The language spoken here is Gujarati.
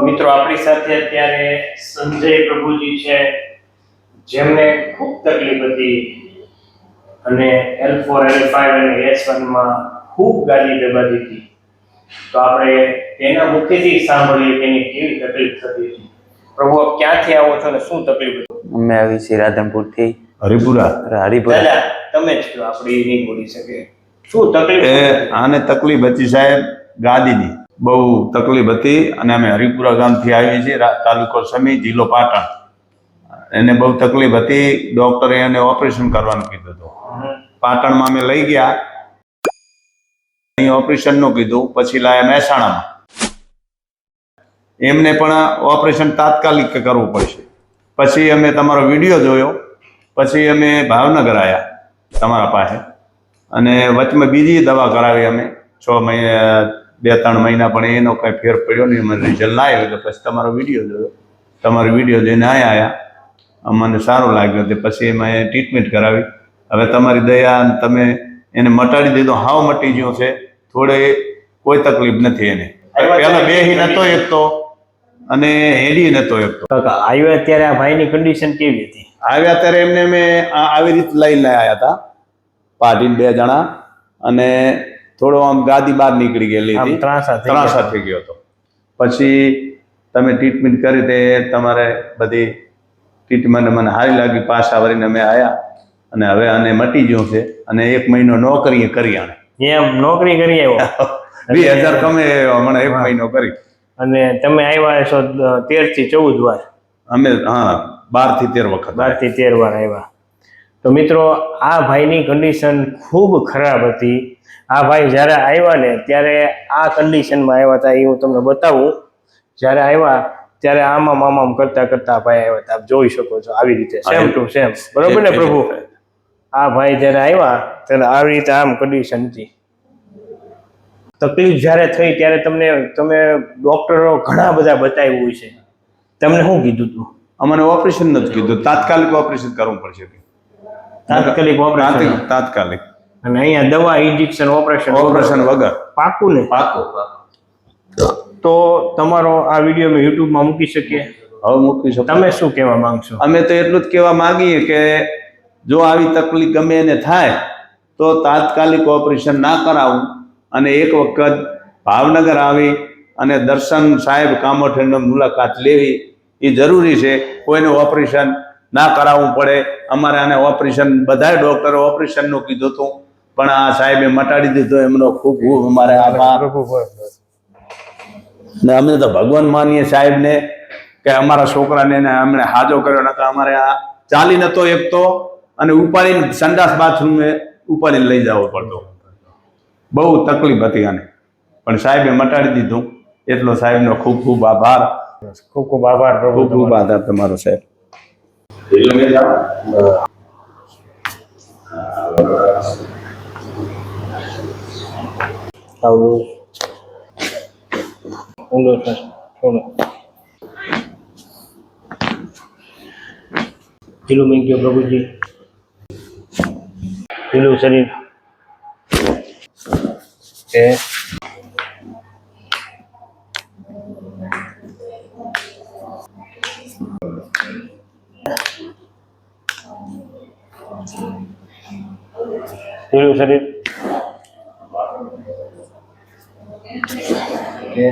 મિત્રો આપણી સાથે અત્યારે સંજય પ્રભુજી છે, જેમને ખૂબ તકલીફ હતી અને L4 L5 અને S1 માં ખૂબ ગાડી દબાતી હતી. તો આપણે તેના મુખેથી સાંભળીએ કે એની કેવી તકલીફ થતી હતી. પ્રભુ, આપ ક્યાંથી આવો છો અને શું તકલીફ હતી? અમે આવી છીએ રાધનપુરથી. હરિપુરા. દાદા તમે જ કહો, આપણે નહીં બોલી શકે. શું તકલીફ? આને તકલીફ હતી સાહેબ ગાદીની બહુ તકલીફ હતી અને અમે હરિપુરા ગામથી આવીએ છીએ, તાલુકો સમી, જિલ્લો પાટણ. એને બહુ તકલીફ હતી. ડોક્ટરે એને ઓપરેશન કરવાનું કીધું હતું. પાટણમાં અમે લઈ ગયા, અહીં ઓપરેશનનું કીધું. પછી લાયા મહેસાણામાં. એમને પણ ઓપરેશન તાત્કાલિક કરવું પડશે. પછી અમે તમારો વિડીયો જોયો, પછી અમે ભાવનગર આવ્યા તમારા પાસે, અને વચમાં બીજી દવા કરાવી અમે 6 મહિના 2-3 મહિના, પણ એનો કંઈ ફેર પડ્યો નહીં. મને રિઝલ્ટ ના આવ્યું. એટલે પછી તમારો વિડીયો જોયો. તમારો વિડીયો જોઈને આવ્યા. અમને સારું લાગ્યું. તે પછી એમાં ટ્રીટમેન્ટ કરાવી. હવે તમારી દયા, તમે એને મટાડી દીધો, હાવ મટી ગયો છે. થોડે કોઈ તકલીફ નથી એને. પહેલા બેહી નતો એકતો અને હેડી નતો એકતો. આવ્યા ત્યારે આ ભાઈની કન્ડિશન કેવી હતી? આવ્યા ત્યારે એમને મેં આવી રીતે લઈને આવ્યા હતા, પાટીને 2 જણા, અને થોડો આમ ગાદી બહાર નીકળી ગયેલી હતી, ત્રાસા થઈ ગયો હતો. પછી તમે ટ્રીટમેન્ટ કરી, તે તમારે બધી ટ્રીટમેન્ટ મને સારી લાગી. પાછા વળીને અમે આવ્યા અને હવે આને મટી ગયું છે. અને 1 મહિનો નોકરી કરી. આને એમ નોકરી કરી આવ્યો 20,000 કમે હમણાં 1 મહિનો કરી. અને તમે આવ્યા છો 13 થી 14 વાર? અમે 12 થી 13 વખત. 12 થી 13 વાર આવ્યા. તો મિત્રો, આ ભાઈની કન્ડિશન ખૂબ ખરાબ હતી. આ ભાઈ જ્યારે આવ્યા ને ત્યારે આ કન્ડિશનમાં આવ્યા હતા. એ હું તમને બતાવું. જ્યારે આવ્યા ત્યારે આમ કરતા કરતા ભાઈ આવ્યા હતા. આપ જોઈ શકો છો આવી રીતે, સેમ ટુ સેમ. બરોબર ને પ્રભુ? આ ભાઈ જ્યારે આવ્યા ત્યારે આવી રીતે આમ કન્ડિશન હતી. તકલીફ જ્યારે થઈ ત્યારે તમે ડોક્ટરો ઘણા બધા બતાવ્યું છે. તમને શું કીધું હતું? અમને ઓપરેશન નથી કીધું, તાત્કાલિક ઓપરેશન કરવું પડશે. તાત્કાલિક ઓપરેશન? તાત્કાલિક. અને અહીંયા દવા, ઇન્જેક્શન, ઓપરેશન વગર? પાકું ને? પાકું. તો તમારો આ વિડીયો અમે યુટ્યુબમાં મૂકી શકીએ? હવે મૂકી શકો. તમે શું કહેવા માંગશો? અમે તો એટલું જ કહેવા માંગીએ કે જો આવી તકલીફ ગમે એને થાય તો તાત્કાલિક ઓપરેશન ના કરાવવું, અને એક વખત ભાવનગર આવી અને દર્શન સાહેબ કામોઠેની મુલાકાત લેવી એ જરૂરી છે. કોઈને ઓપરેશન ના કરાવવું પડે. અમારે આને ઓપરેશન, બધા ડોક્ટરે ઓપરેશનનું કીધું હતું, પણ આ સાહેબે મટાડી દીધો. એમનો ખૂબ ખૂબ અમારે આભાર. ને અમે તો ભગવાન માનીએ સાહેબને કે અમારા છોકરાને એમણે હાજો કર્યો. નકર અમારે આ ચાલી નતો એકતો, અને ઉપાડીને સંડાસ બાથરૂમે ઉપાડીને લઈ જવો પડતો. બહુ તકલીફ હતી આને, પણ સાહેબે મટાડી દીધું. એટલો સાહેબનો ખૂબ ખૂબ આભાર. ખૂબ ખૂબ આભાર પ્રભુ. ખૂબ ખૂબ આભાર તમારો સાહેબ. આવું ઊંડો થોડો ઢીલું મેં ગયો પ્રભુજી. ઢીલું શરીર. ઢીલું શરીર. ઓકે.